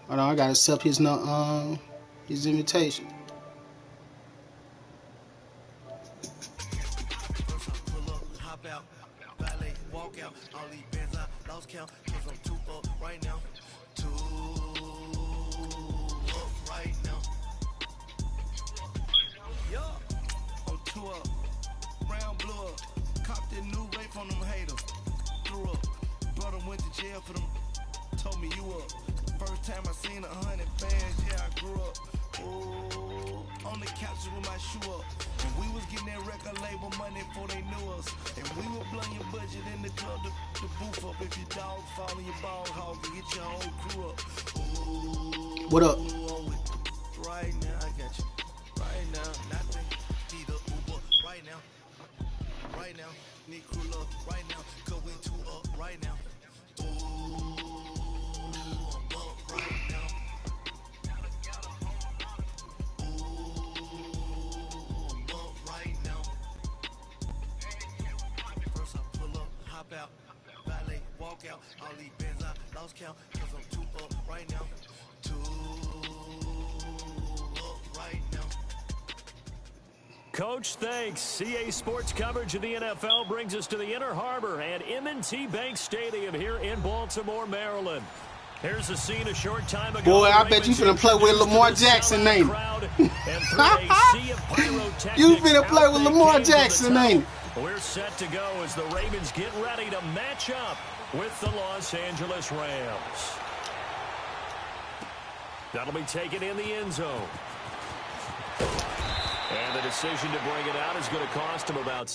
Hold on, I gotta accept his invitation. For them, told me you up. First time I seen 100 bands, yeah, I grew up. Ooh, on the couches with my shoe up. And we was getting that record label money before they knew us. And we were blowing your budget in the club to boof up. If your dog fall in your ball hog and get your whole crew up. Ooh, what up? Right now, I got you. Right now, nothing. Need a Uber right now. Right now, need crew up right now. Cause we two up right now. Out, valet, walk out, all these bands I lost count, cause I'm too up right now, too up right now. Coach, thanks. CA Sports coverage of the NFL brings us to the Inner Harbor and M&T Bank Stadium here in Baltimore, Maryland. Here's the scene a short time ago. Boy, I bet you finna play with Lamar Jackson, ain't you? You finna play with Lamar Jackson, ain't you? We're set to go as the Ravens get ready to match up with the Los Angeles Rams. That'll be taken in the end zone. And the decision to bring it out is going to cost him about...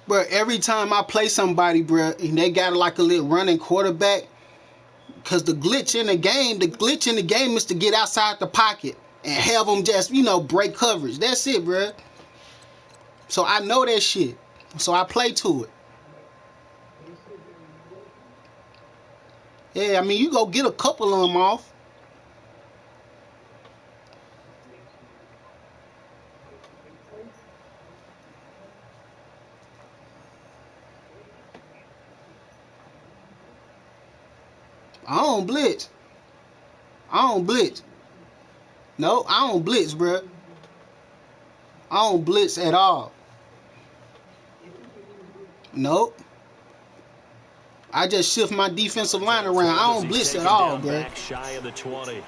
Bro, every time I play somebody, bro, and they got like a little running quarterback, because the glitch in the game is to get outside the pocket and have them just, break coverage. That's it, bro. So I know that shit. So I play to it. Yeah, I mean, you go get a couple of them off. I don't blitz. No, I don't blitz, bro. I don't blitz at all. Nope. I just shift my defensive line around. I don't blitz at all, bro. Back shy of the 20.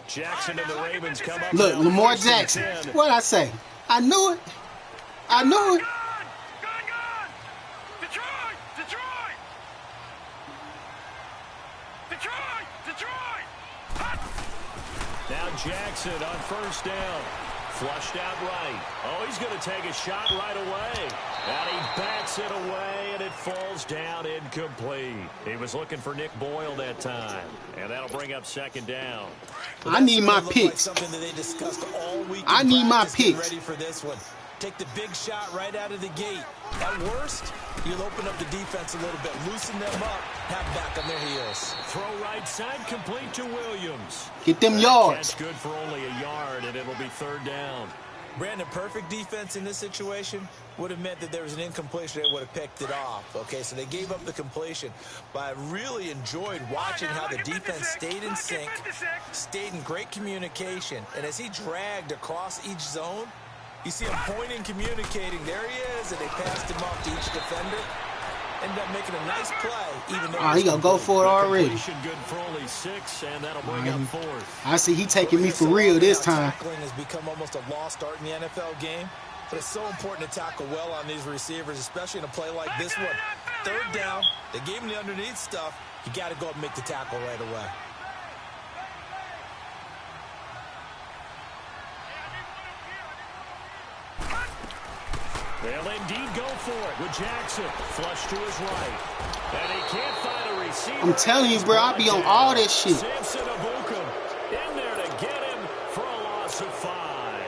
Jackson and the Ravens come up. Look, Lamar Jackson. What'd I say? I knew it. Detroit! Now Jackson on first down. Flushed out right. Oh, he's going to take a shot right away. And he bats it away, and it falls down incomplete. He was looking for Nick Boyle that time. And that'll bring up second down. Well, I need my picks. Like that they discussed all week I need my picks. Ready for this one. Take the big shot right out of the gate. At worst, you'll open up the defense a little bit, loosen them up, have back on their heels. Throw right side, complete to Williams. Get them yards. That's good for only a yard, and it'll be third down. Brandon, perfect defense in this situation would have meant that there was an incompletion. They would have picked it off. Okay, so they gave up the completion. But I really enjoyed watching how the defense stayed in sync, stayed in great communication. And as he dragged across each zone, you see him pointing, communicating. There he is, and they passed him off to each defender. Ended up making a nice play, even though he gonna go for it already. Good for only 6, and that'll bring up fourth. I see he taking me for real this time. Tackling has become almost a lost art in the NFL game, but it's so important to tackle well on these receivers, especially in a play like this one. Third down, they gave him the underneath stuff. You got to go up and make the tackle right away. They'll indeed go for it with Jackson. Flush to his right. And he can't find a receiver. I'm telling you, bro, I be on all this shit. Samson Abukum in there to get him for a loss of 5. I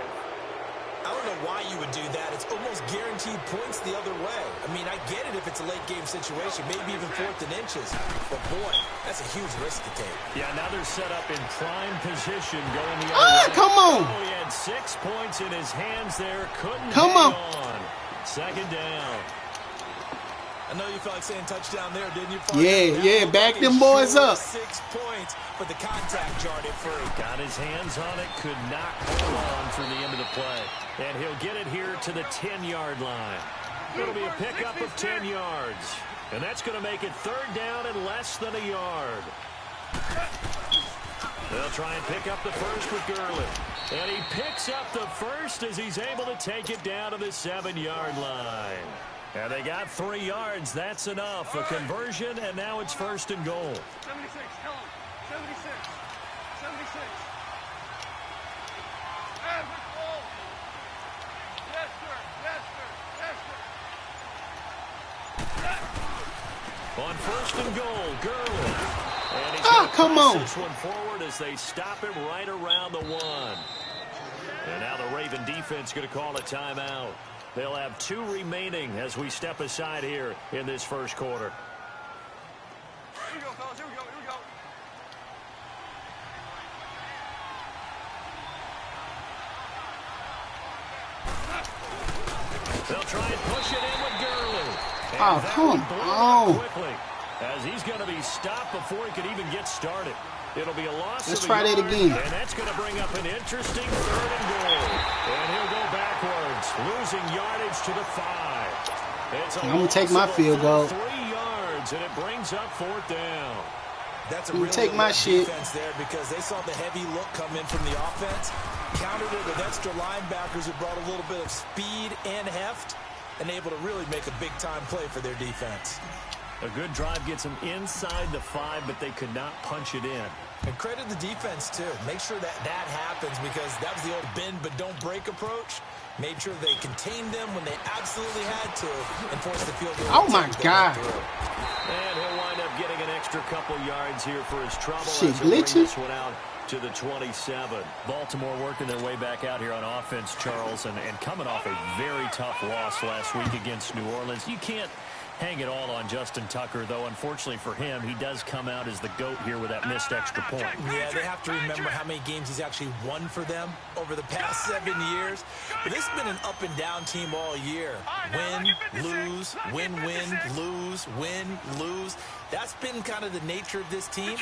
don't know why you would do that. It's almost guaranteed points the other way. I mean, I get it if it's a late-game situation, maybe even 4th and inches. But, boy, that's a huge risk to take. Yeah, now they're set up in prime position going the other way. Come on. Oh, he had 6 points in his hands there. Couldn't Come hang on. 2nd down. I know you felt like saying touchdown there, didn't you? Yeah, back them boys up. 6 points, but the contact jarred it free. Got his hands on it, could not hold on for the end of the play. And he'll get it here to the 10-yard line. It'll be a pickup of 10 yards. And that's going to make it 3rd down and less than a yard. They'll try and pick up the first with Gurley. And he picks up the first as he's able to take it down to the 7-yard line. And they got 3 yards. That's enough. A conversion, and now it's 1st and goal. 76, tell him. 76. 76. Average ball. Yes, sir. Yes, sir. Yes, sir. On 1st and goal, Gurley. And he's come gonna on. push this one forward as they stop him right around the 1. And now the Raven defense going to call a timeout. They'll have 2 remaining as we step aside here in this first quarter. Here we go, fellas. Here we go. Here we go. They'll try and push it in with Gurley. And Oh, that come one blew up on. quickly as he's going to be stopped before he could even get started. It'll be a loss Let's of a try that yard, again. and that's going to bring up an interesting 3rd and goal. And he'll go backwards, losing yardage to the 5. It's a I'm gonna loss take my of a field full goal. 3 yards, and it brings up 4th down. That's a You really take my good shit. defense there because they saw the heavy look come in from the offense, countered it with extra linebackers who brought a little bit of speed and heft, and able to really make a big-time play for their defense. A good drive gets them inside the 5, but they could not punch it in. And credit the defense, too. Make sure that that happens because that was the old bend but don't break approach. Made sure they contained them when they absolutely had to and forced the field goal. Oh, my God. And he'll wind up getting an extra couple yards here for his trouble. Shit, as he'll bring glitchy. this one out to the 27. Baltimore working their way back out here on offense, Charles, and coming off a very tough loss last week against New Orleans. You can't hang it all on Justin Tucker, though. Unfortunately for him, he does come out as the GOAT here with that missed extra point. Yeah, they have to remember how many games he's actually won for them over the past 7 years. But this has been an up-and-down team all year. Win, lose, win, lose, win, lose. That's been kind of the nature of this team.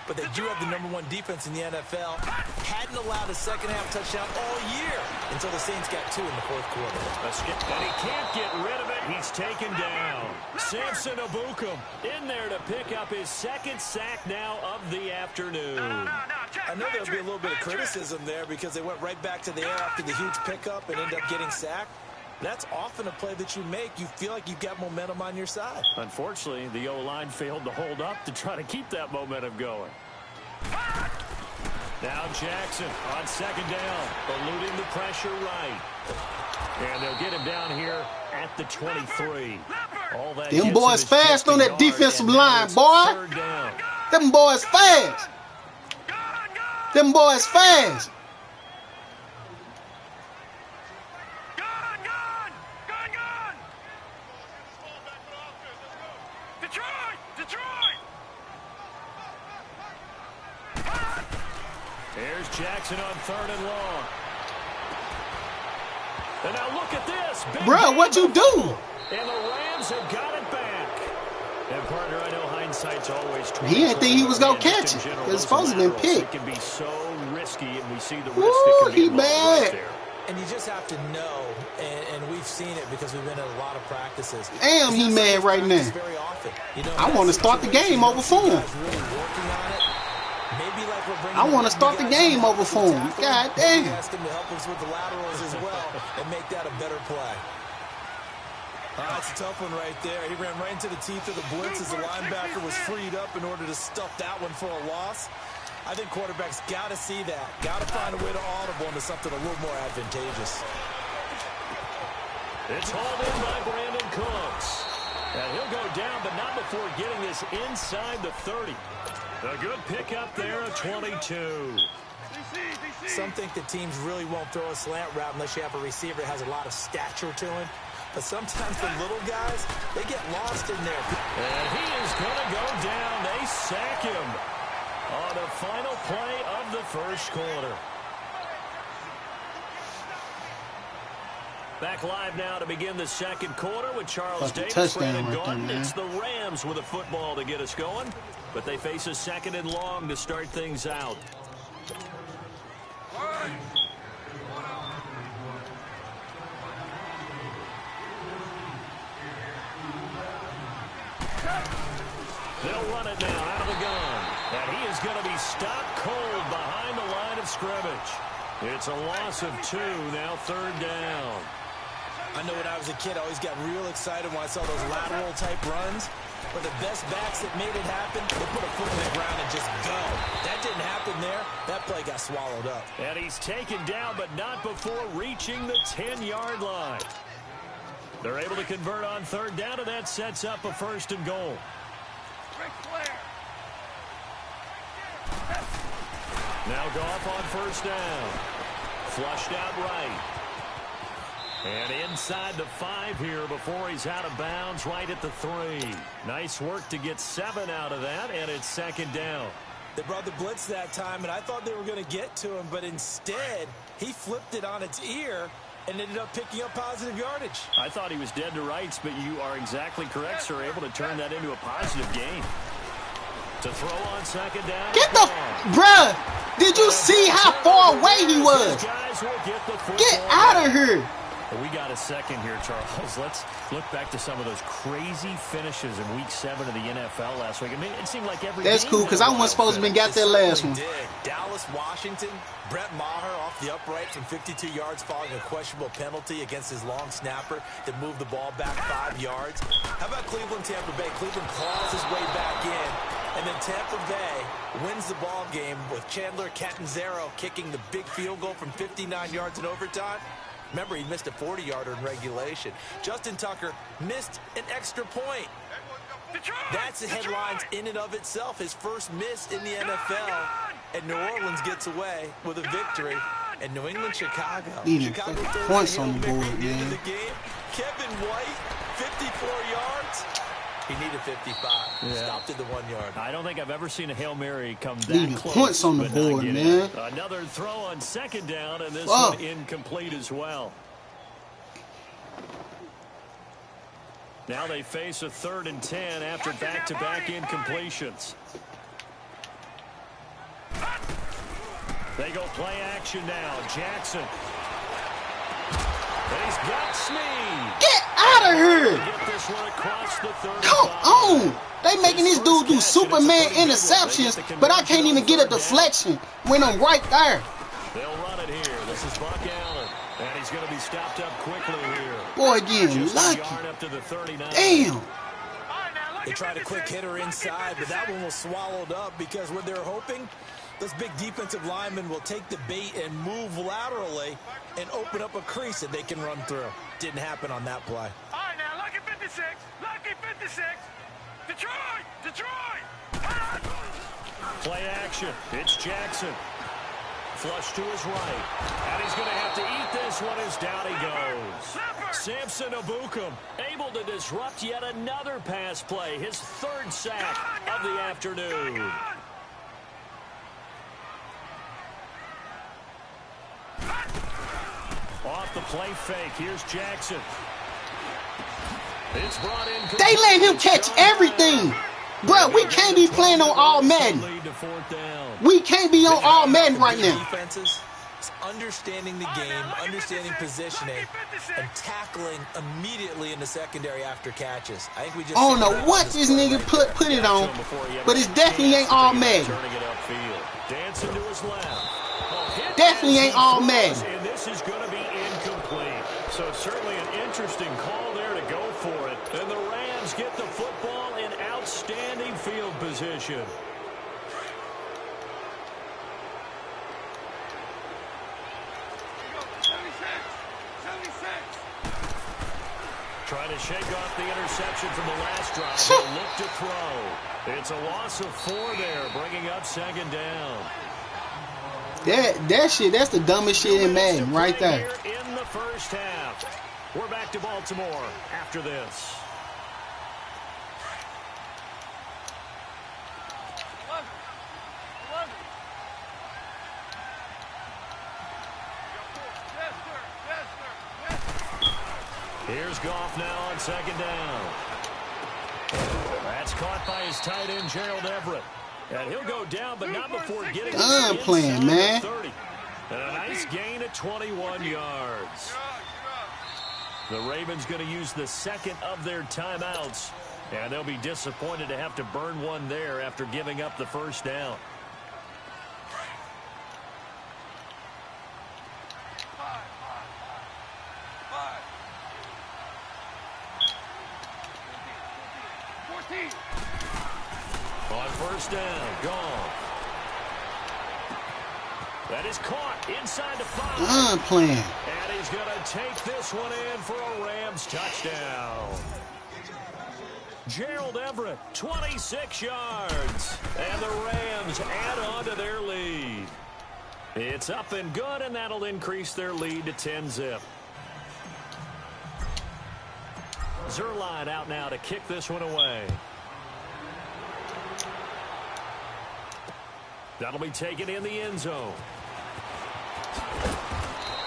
But they do have the #1 defense in the NFL. Hadn't allowed a second-half touchdown all year until the Saints got 2 in the 4th quarter. And he can't get rid of it. He's taken down. Samson Abukum in there to pick up his 2nd sack now of the afternoon. I know there'll be a little bit of criticism there because they went right back to the air after the huge pickup and ended up getting sacked. That's often a play that you make. You feel like you've got momentum on your side. Unfortunately, the O-line failed to hold up to try to keep that momentum going. Now Jackson on 2nd down, eluding the pressure right. And they'll get him down here at the 23. All that Them gets boys him is fast on 50 that defensive yards, and now line, it's boy. 3rd down. Them boys fast. Them boys fast. Here's Jackson on 3rd and long. And now look at this. Bruh, what you do? And the Rams have got it back. And partner, I know hindsight's always 20. He didn't think he was gonna catch it. It was supposed to have been picked. It can be so risky, and we see the risk Ooh, that can be he involved bad. right there. And you just have to know, and we've seen it because we've been at a lot of practices. Damn, he mad right now. Very often. You know, I want to start the game over for him. really working on it. Maybe like we're bringing I want to start the game over for him. God damn. Ask him to help us with the laterals as well and make that a better play. That's a tough one right there. He ran right into the teeth of the blitz as the linebacker was freed up in order to stuff that one for a loss. I think quarterbacks got to see that. Got to find a way to audible into something a little more advantageous. It's hauled in by Brandon Cooks. And he'll go down, but not before getting this inside the 30. A good pickup there, a 22. Some think that teams really won't throw a slant route unless you have a receiver that has a lot of stature to him. But sometimes the little guys, they get lost in there. And he is going to go down. They sack him on the final play of the first quarter. Back live now to begin the second quarter with Charles Davis, Brandon Gordon. It's the Rams with a football to get us going, but they face a second and long to start things out. They'll run it now out of the gun. And he is going to be stopped cold behind the line of scrimmage. It's a loss of 2, now third down. I know when I was a kid, I always got real excited when I saw those lateral type runs. But the best backs that made it happen, they put a foot in the ground and just go. That didn't happen there. That play got swallowed up. And he's taken down, but not before reaching the 10-yard line. They're able to convert on third down, and that sets up a first and goal. Now Goff on first down. Flushed out right. And inside the 5 here before he's out of bounds right at the 3. Nice work to get 7 out of that, and it's second down. They brought the blitz that time, and I thought they were going to get to him, but instead he flipped it on its ear and ended up picking up positive yardage. I thought he was dead to rights, but you are exactly correct, sir. Able to turn that into a positive gain. To throw on second down. Get the... Bruh, did you see how far away he was? Get out of here. We got a second here, Charles. Let's look back to some of those crazy finishes in Week 7 of the NFL last week. I mean, it seemed like every That's cool, because I wasn't supposed to have got that last one. Dallas, Washington, Brett Maher off the upright from 52 yards following a questionable penalty against his long snapper that moved the ball back 5 yards. How about Cleveland, Tampa Bay? Cleveland claws his way back in, and then Tampa Bay wins the ball game with Chandler Catanzaro kicking the big field goal from 59 yards in overtime. Remember, he missed a 40-yarder in regulation. Justin Tucker missed an extra point. That's the headlines in and of itself. His first miss in the NFL. And New Orleans gets away with a victory. And New England, Chicago. Chicago points on the board, man. The game. Kevin White, 54 yards. He needed 55. Yeah. Stopped at the 1 yard. I don't think I've ever seen a Hail Mary come that close. Points on the board, man. Another throw on second down, and this one incomplete as well. Now they face a 3rd and 10 after back-to-back incompletions. They go play action now. Jackson. And he's got Snead. Get out of here. Get this one across the 35. Come on. They making this dude do Superman interceptions, but I can't even get a deflection when I'm right there. They'll run it here. This is Buck Allen. And he's going to be stopped up quickly here. Boy, again, lucky. Up to the 39. Damn. They tried a quick hitter inside, but that one was swallowed up because what they're hoping, those big defensive linemen will take the bait and move laterally and open up a crease that they can run through. Didn't happen on that play. All right, now, lucky 56. Lucky 56. Detroit! Detroit! Play action. It's Jackson. Flush to his right. And he's going to have to eat this one as down he goes. Samson Abukum able to disrupt yet another pass play. His 3rd sack of the afternoon. Off the play fake. Here's Jackson. It's brought in. They let him catch everything. Bro, we can't be playing on all Madden. We can't be on all Madden right now. Defenses, understanding the game, understanding positioning, and tackling immediately in the secondary after catches. I think we just. I don't know what this nigga put it on, but it definitely ain't all Madden. Dancing to his left. Definitely ain't all Madden. And this is going to be incomplete. So certainly an interesting call there to go for it. And the Rams get the football in outstanding field position. Trying to shake off the interception from the last drive. He'll look to throw. It's a loss of 4 there, bringing up second down. That shit, that's the dumbest shit in Madden right there. Here in the first half. We're back to Baltimore after this. Here's Goff now on second down. That's caught by his tight end, Gerald Everett. And he'll go down, but not before getting I'm playing, man. 30. And a nice gain of 21 yards. The Ravens going to use the second of their timeouts. And they'll be disappointed to have to burn one there after giving up the first down. On first down, gone. That is caught inside the 5. I'm playing. And he's going to take this one in for a Rams touchdown. Gerald Everett, 26 yards. And the Rams add on to their lead. It's up and good, and that'll increase their lead to 10-zip. Zerline out now to kick this one away. That'll be taken in the end zone.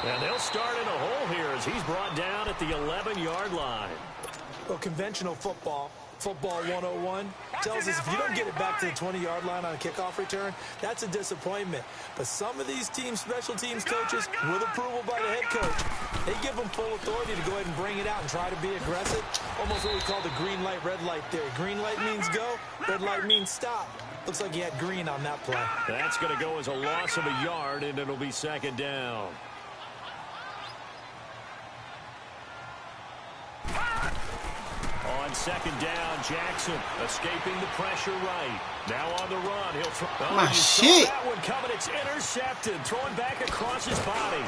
And they'll start in a hole here as he's brought down at the 11-yard line. Well, conventional football 101, tells us if you don't get it back to the 20-yard line on a kickoff return, that's a disappointment. But some of these teams, special teams coaches, with approval by the head coach, they give them full authority to go ahead and bring it out and try to be aggressive. Almost what we call the green light, red light theory. Green light means go, red light means stop. Looks like he had green on that play. That's going to go as a loss of a yard, and it'll be second down. On second down, Jackson escaping the pressure right. Now on the run, he'll throw. My shit. That one coming, it's intercepted. Throwing back across his body.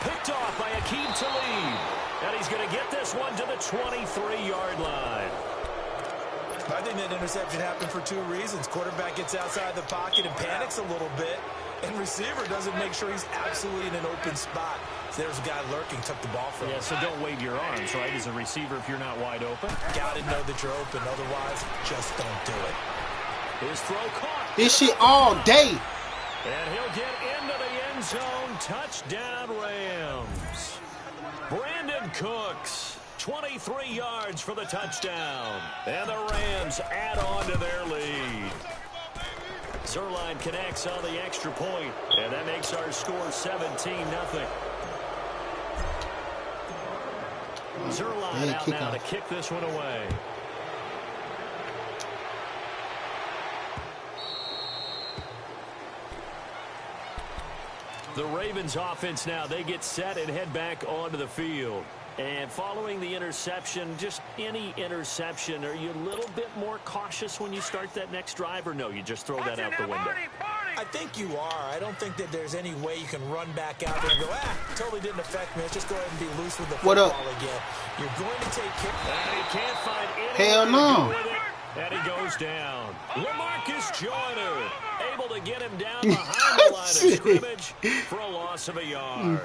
Picked off by Akeem Talib. And he's going to get this one to the 23-yard line. I think that interception happened for two reasons. Quarterback gets outside the pocket and panics a little bit. And receiver doesn't make sure he's absolutely in an open spot. So there's a guy lurking, took the ball from him. Yeah, so don't wave your arms, right, as a receiver if you're not wide open. Got to know that you're open. Otherwise, just don't do it. His throw caught. This shit all day. And he'll get into the end zone. Touchdown, Rams. Brandon Cooks, 23 yards for the touchdown. And the Rams add on to their lead. Zerline connects on the extra point, and that makes our score 17-0. Zerline out now to kick this one away. The Ravens offense now, they get set and head back onto the field. And following the interception, just any interception, are you a little bit more cautious when you start that next drive, or no, you just throw that out the window? I think you are. I don't think that there's any way you can run back out there and go, totally didn't affect me. Let's just go ahead and be loose with the football again. You're going to take kick. And he can't find any. Hell no. And he goes down. LaMarcus Joyner able to get him down behind the line of scrimmage for a loss of a yard.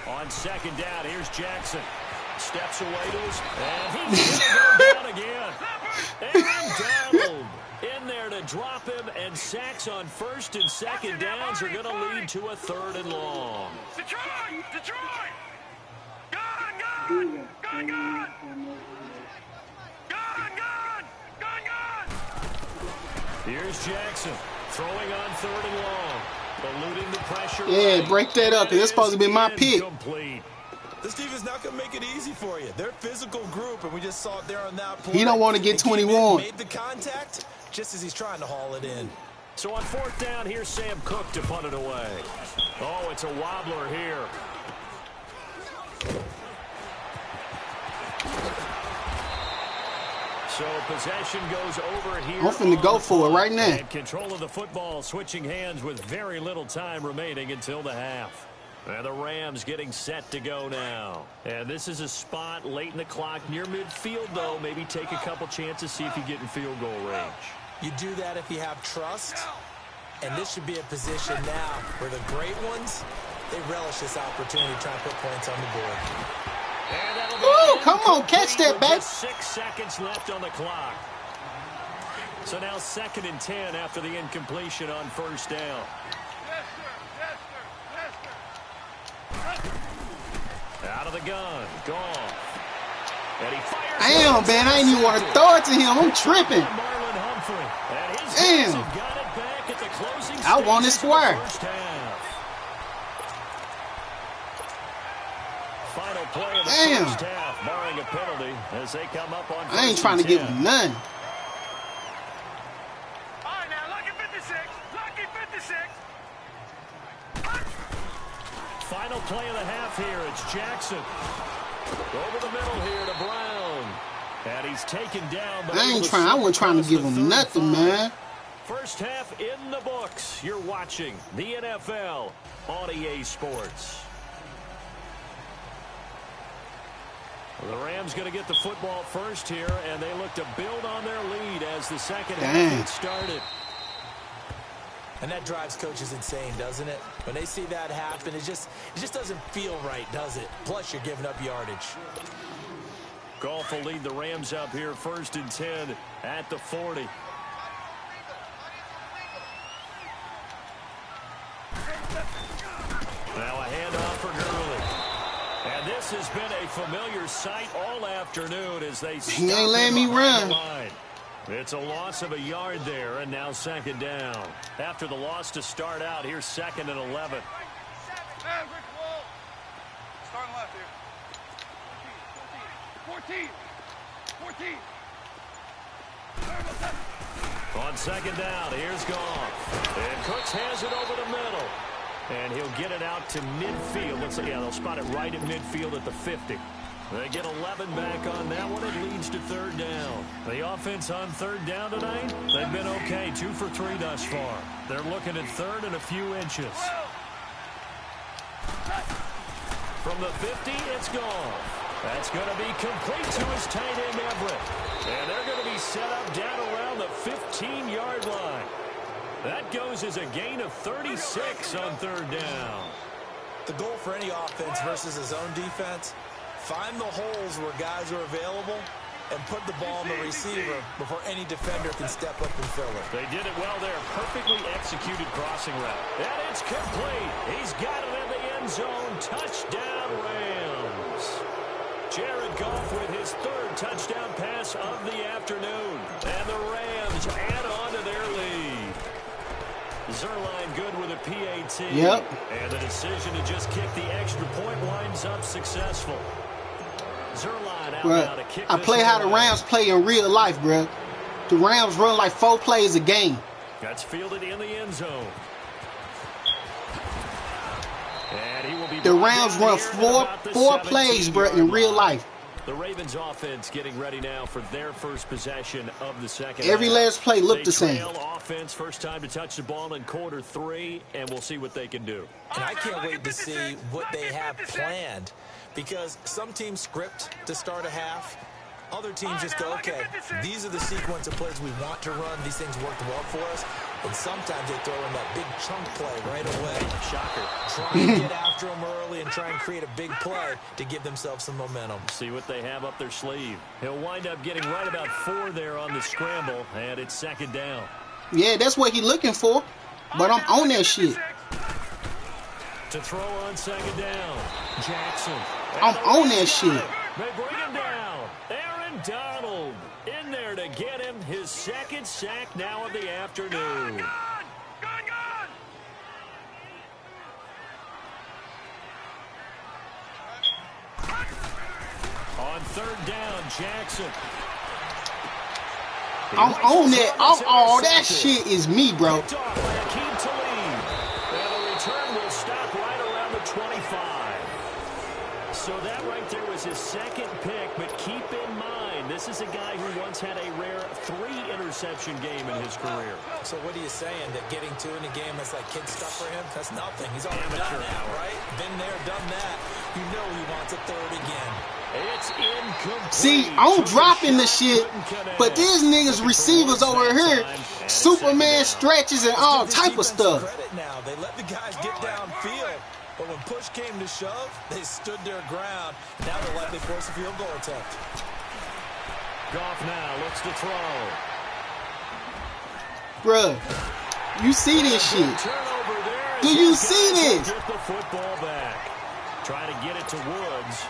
On second down, here's Jackson. Steps away to his, and he's going to go down again. And Donald in there to drop him, and sacks on first and second downs are going to lead to a third and long. Detroit! Detroit! Gone! Gone! Gone! Gone! Gone! Gone! Gone! Gone! Here's Jackson throwing on third and long. Eluding the pressure. Yeah, break that up, because it's supposed to be my pick. Complete. This team is not going to make it easy for you. They're a physical group, and we just saw it there on that play. He don't want to get 21. Made the contact just as he's trying to haul it in. So on fourth down, here's Sam Cook to punt it away. Oh, it's a wobbler here. So possession goes over here. I'm finna go for it right now. And control of the football switching hands with very little time remaining until the half. And the Rams getting set to go now. And this is a spot late in the clock near midfield, though. Maybe take a couple chances, see if you get in field goal range. You do that if you have trust. And this should be a position now where the great ones, they relish this opportunity to try and put points on the board. Ooh, come on, catch that, baby. 6 seconds left on the clock. So now 2nd and 10 after the incompletion on first down. Yes, sir. Yes, sir. Yes, sir. Out of the gun, Goff. And he fires. Damn, man, I ain't even want to throw it to him. I'm tripping. Marlon Humphrey. And his Damn. guys have got it back at the closing I want it stages of the square. first half. Final play of the Damn. first half, barring a penalty as they come up on. I ain't trying to give him none. All right, now, lucky 56. Lucky 56. Final play of the half here. It's Jackson. Over the middle here to Brown. And he's taken down. But I wasn't trying to give him nothing, man. First half in the books. You're watching the NFL on EA Sports. The Rams going to get the football first here, and they look to build on their lead as the second half gets started. And that drives coaches insane, doesn't it? When they see that happen, it just doesn't feel right, does it? Plus, you're giving up yardage. Goff will lead the Rams up here 1st and 10 at the 40. Now a handoff for Gurley. And this has been a familiar sight all afternoon as they stop He ain't letting me him behind run. the line. It's a loss of a yard there, and now 2nd down. After the loss to start out, here's 2nd and 11. Rick Wall. Starting left here. 14. 14. 14. On 2nd down, here's Goff. And Cooks has it over the middle. And he'll get it out to midfield. Looks like, yeah, they'll spot it right at midfield at the 50. They get 11 back on that one. It leads to 3rd down. The offense on 3rd down tonight, they've been okay. 2 for 3 thus far. They're looking at 3rd and a few inches. From the 50, it's gone. That's going to be complete to his tight end, Everett. And they're going to be set up down around the 15-yard line. That goes as a gain of 36 on 3rd down. The goal for any offense versus his own defense, find the holes where guys are available and put the ball on the receiver before any defender can step up and fill it. They did it well there. Perfectly executed crossing route. And it's complete. He's got it in the end zone. Touchdown, Rams. Jared Goff with his 3rd touchdown pass of the afternoon. And the Rams add on to their lead. Zerline good with a PAT. Yep. And the decision to just kick the extra point winds up successful. Zerline out now to kick I this play how the one. Rams play in real life, bro. The Rams run like 4 plays a game. That's fielded in the end zone. And he will be The Rams run here at 4 about the 4 plays, bro, in 17-yard real line. life. The Ravens offense getting ready now for their first possession of the second Every half. last play looked the They same. trail offense, first time to touch the ball in quarter 3, and we'll see what they can do. And I can't wait to see what they have planned, because some teams script to start a half. Other teams just go, okay, these are the sequence of plays we want to run. These things worked well for us. And sometimes they throw in that big chunk play right away. Shocker. Try and get after them early and try and create a big play to give themselves some momentum. See what they have up their sleeve. He'll wind up getting right about 4 there on the scramble, and it's 2nd down. Yeah, that's what he looking for. But I'm on that shit. To throw on 2nd down, Jackson. I'm on that shit. They bring him down. Aaron Donald in there to get him his 2nd sack now of the afternoon. Gone! On 3rd down, Jackson. I'm on that. Oh, that shit is me, bro. Picked off by Akeem Talib. And the return will stop right around the 25. So that right there was was his second pick, but keep in mind, this is a guy who once had a rare 3-interception game in his career. So what are you saying? That getting 2 in a game is like kid stuff for him? That's nothing. He's already done that, right? Been there, done that. You know he wants a 3rd again. It's incomplete. See, I'm dropping the shit, but these niggas receivers over here, Superman stretches and all type of stuff. Now they let the guys get downfield, but when push came to shove, they stood their ground. Now they'll likely force a field goal attempt. Goff now looks to throw. Bruh, you see this shit? Turnover there. Do you see this? Get the football back. Try to get it to Woods.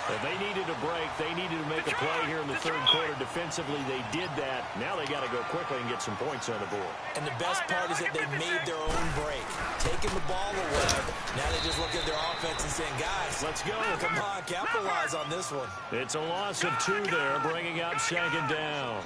If they needed a break, they needed to make a play here in the 3rd quarter. Defensively, they did that. Now they got to go quickly and get some points on the board. And the best part is that they made their own break, taking the ball away. Now they just look at their offense and saying, guys, let's go. Come on, capitalize on this one. It's a loss of 2 there, bringing up 2nd down.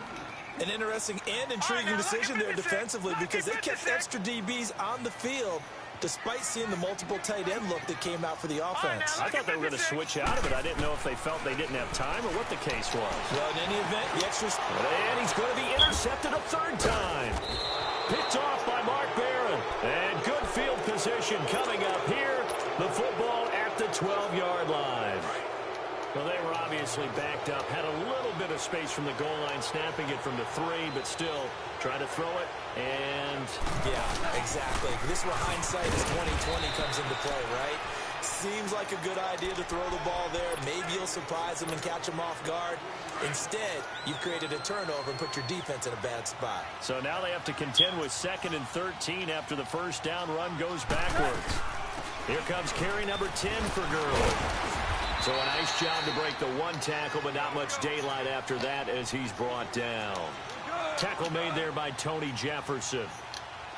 An interesting and intriguing decision there defensively because they kept extra DBs on the field despite seeing the multiple tight end look that came out for the offense. I thought they were going to switch out of it. I didn't know if they felt they didn't have time or what the case was. Well, in any event, the extras... And he's going to be intercepted a 3rd time. Picked off by Mark Barron. And good field position coming up here. The football at the 12-yard line. Well, they were obviously backed up. Had a little bit of space from the goal line, snapping it from the 3, but still trying to throw it. And yeah, exactly. This is where hindsight is 20/20 comes into play, right? Seems like a good idea to throw the ball there. Maybe you'll surprise them and catch them off guard. Instead, you've created a turnover and put your defense in a bad spot. So now they have to contend with 2nd and 13 after the first down run goes backwards. Here comes carry number 10 for Gurley. So a nice job to break the 1 tackle, but not much daylight after that as he's brought down. Tackle made there by Tony Jefferson.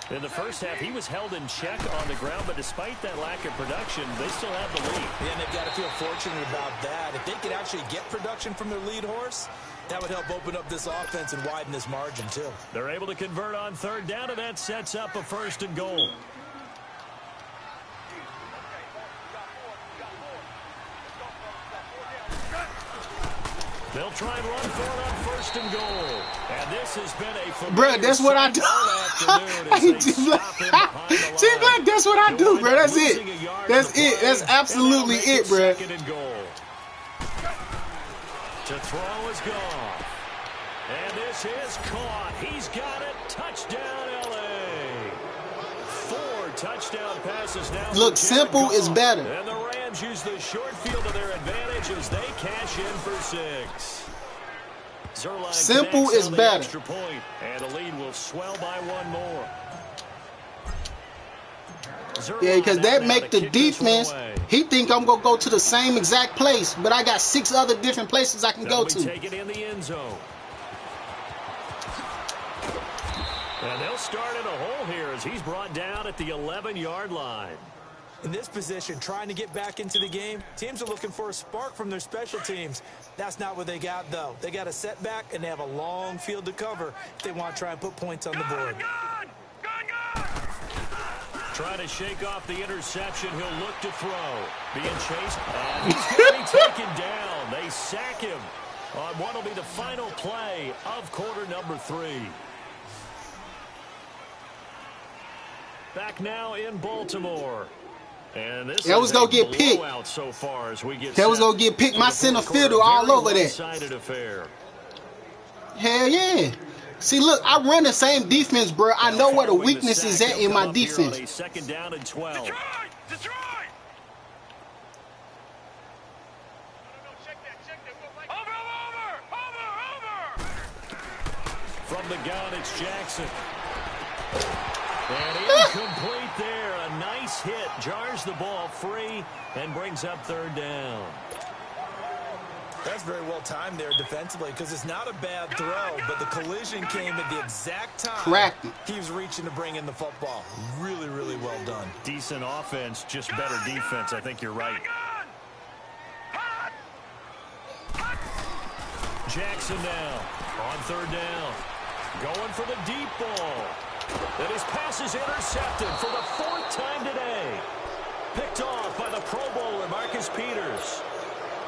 In the first half, he was held in check on the ground, but despite that lack of production, they still have the lead. Yeah, and they've got to feel fortunate about that. If they could actually get production from their lead horse, that would help open up this offense and widen this margin, too. They're able to convert on 3rd down, and that sets up a 1st and goal. They'll try and run for it on 1st and goal. And this has been a... Bruh, that's what I do. Seems like that's what I do, bro. That's it. That's it. That's absolutely it, bro. 2nd and goal. To throw is gone. And this is caught. He's got it. Touchdown, L.A. 4 touchdown passes now. Look, simple is better. And the Rams use the short field to their advantage as they cash in for 6. Zerline simple is better. Extra point, and the lead will swell by 1 more. Yeah, because that make the defense, he think I'm going to go to the same exact place, but I got 6 other different places I can go to. Take it in the end zone. And they'll start in a hole here as he's brought down at the 11-yard line. In this position, trying to get back into the game, teams are looking for a spark from their special teams. That's not what they got, though. They got a setback, and they have a long field to cover if they want to try and put points on the board. Trying to shake off the interception. He'll look to throw. Being chased, and he's going to be taken down. They sack him on what will be the final play of quarter number 3. Back now in Baltimore. And this was going to get picked. So far as we get that was going to get picked. My center fielder all over that. Affair. Hell yeah. See, look, I run the same defense, bro. I know where the weakness is at in my defense. 2nd down and 12. Detroit! From the gun, it's Jackson. And incomplete there. A nice hit. Jars the ball free and brings up 3rd down. That's very well timed there defensively because it's not a bad throw, but the collision came at the exact time Cracked it. he was reaching to bring in the football. Really, really well done. Decent offense, just better defense. I think you're right. Jackson now on 3rd down. Going for the deep ball. And his pass is intercepted for the 4th time today. Picked off by the Pro Bowler, Marcus Peters.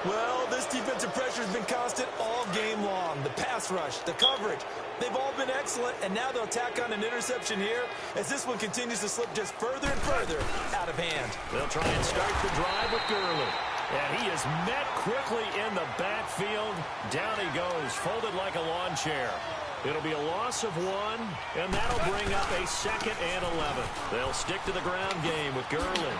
Well, this defensive pressure has been constant all game long. The pass rush, the coverage, they've all been excellent, and now they'll tack on an interception here as this one continues to slip just further and further out of hand. They'll try and start the drive with Gurley. And he is met quickly in the backfield. Down he goes, folded like a lawn chair. It'll be a loss of 1, and that'll bring up a 2nd and 11. They'll stick to the ground game with Gurley.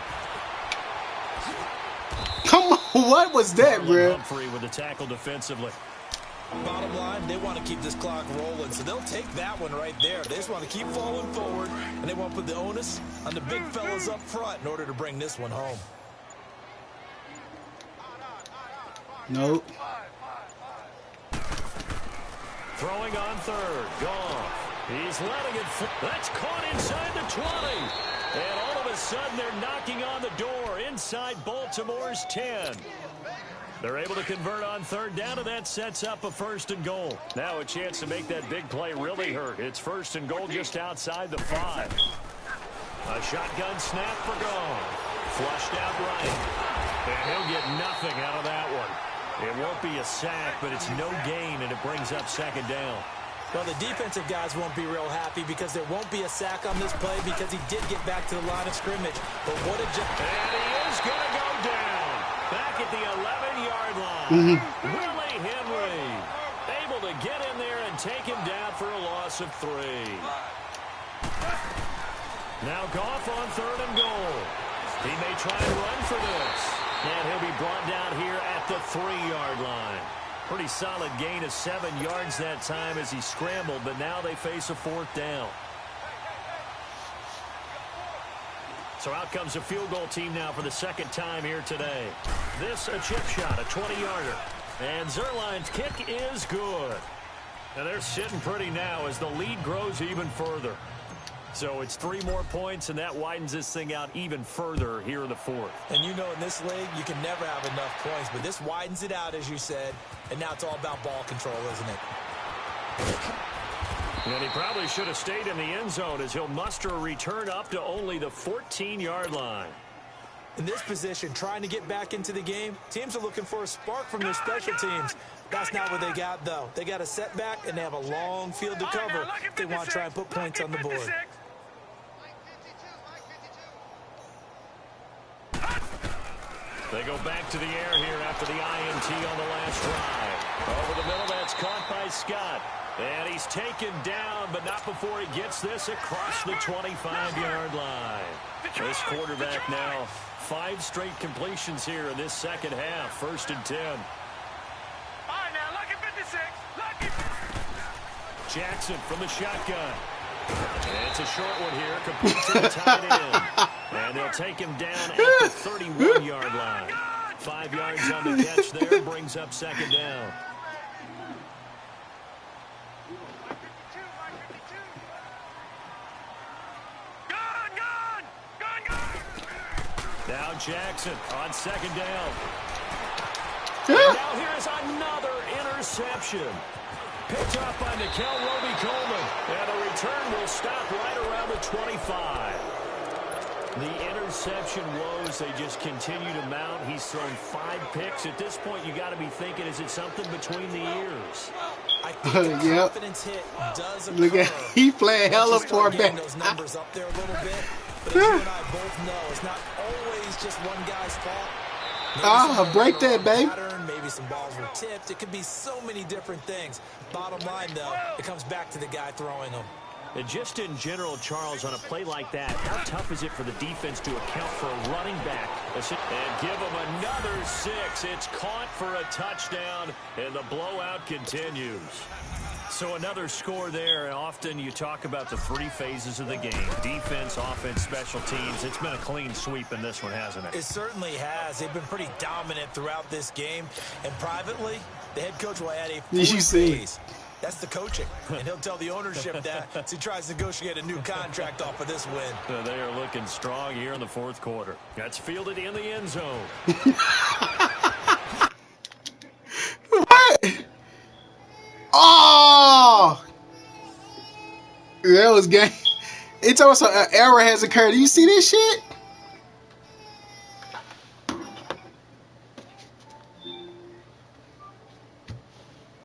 Come on, what was that, bro? Humphrey with the tackle defensively. Bottom line, they want to keep this clock rolling, so they'll take that one right there. They just want to keep falling forward, and they want to put the onus on the big fellas up front in order to bring this one home. Nope. Throwing on 3rd. Goff. He's letting it. That's caught inside the 20. And all of a sudden, they're knocking on the door inside Baltimore's 10. They're able to convert on 3rd down, and that sets up a 1st and goal. Now a chance to make that big play really hurt. It's 1st and goal just outside the 5. A shotgun snap for Goff. Flushed out right. And he'll get nothing out of that one. It won't be a sack, but it's no gain, and it brings up 2nd down. Well, the defensive guys won't be real happy because there won't be a sack on this play because he did get back to the line of scrimmage. But what a jump. And he is going to go down. Back at the 11-yard line. Willie Henry able to get in there and take him down for a loss of 3. Now Goff on 3rd and goal. He may try and run for this. And he'll be brought down here at the 3-yard line. Pretty solid gain of 7 yards that time as he scrambled, but now they face a 4th down. So out comes a field goal team now for the 2nd time here today. This a chip shot, a 20-yarder. And Zerline's kick is good. And they're sitting pretty now as the lead grows even further. So it's 3 more points, and that widens this thing out even further here in the 4th. And you know in this league, you can never have enough points, but this widens it out, as you said, and now it's all about ball control, isn't it? And he probably should have stayed in the end zone as he'll muster a return up to only the 14-yard line. In this position, trying to get back into the game, teams are looking for a spark from their special teams. That's not what they got, though. They got a setback, and they have a long field to cover if they want to try and put points on the board. They go back to the air here after the INT on the last drive. Over the middle, that's caught by Scott. And he's taken down, but not before he gets this across the 25-yard line. This quarterback now 5 straight completions here in this 2nd half. 1st and 10. All right, now, lucky 56. Lucky. Jackson from the shotgun. And it's a short one here, complete to the tight end. And they'll take him down at the 31-yard line. 5 yards on the catch there, brings up 2nd down. Now Jackson on 2nd down. And now here's another interception. Picked off by Nickel Roby-Coleman. And the return will stop right around the 25. The interception woes, they just continue to mount. He's thrown 5 picks. At this point, you got to be thinking, is it something between the ears? I think the confidence hit does occur. Look at he playing hella far back. Those numbers up there a little bit. But as you and I both know, it's not always just one guy's fault. Break that, babe. Maybe some balls were tipped. It could be so many different things. Bottom line, though, it comes back to the guy throwing them. And just in general, Charles, on a play like that, how tough is it for the defense to account for a running back? And give him another 6. It's caught for a touchdown, and the blowout continues. So another score there. Often you talk about the 3 phases of the game: defense, offense, special teams. It's been a clean sweep in this one, hasn't it? It certainly has. They've been pretty dominant throughout this game. And privately, the head coach will add a 4th phase. That's the coaching. And he'll tell the ownership that as he tries to negotiate a new contract off of this win. They are looking strong here in the 4th quarter. That's fielded in the end zone. What? Oh! That was game. It told us an error has occurred. Do you see this shit?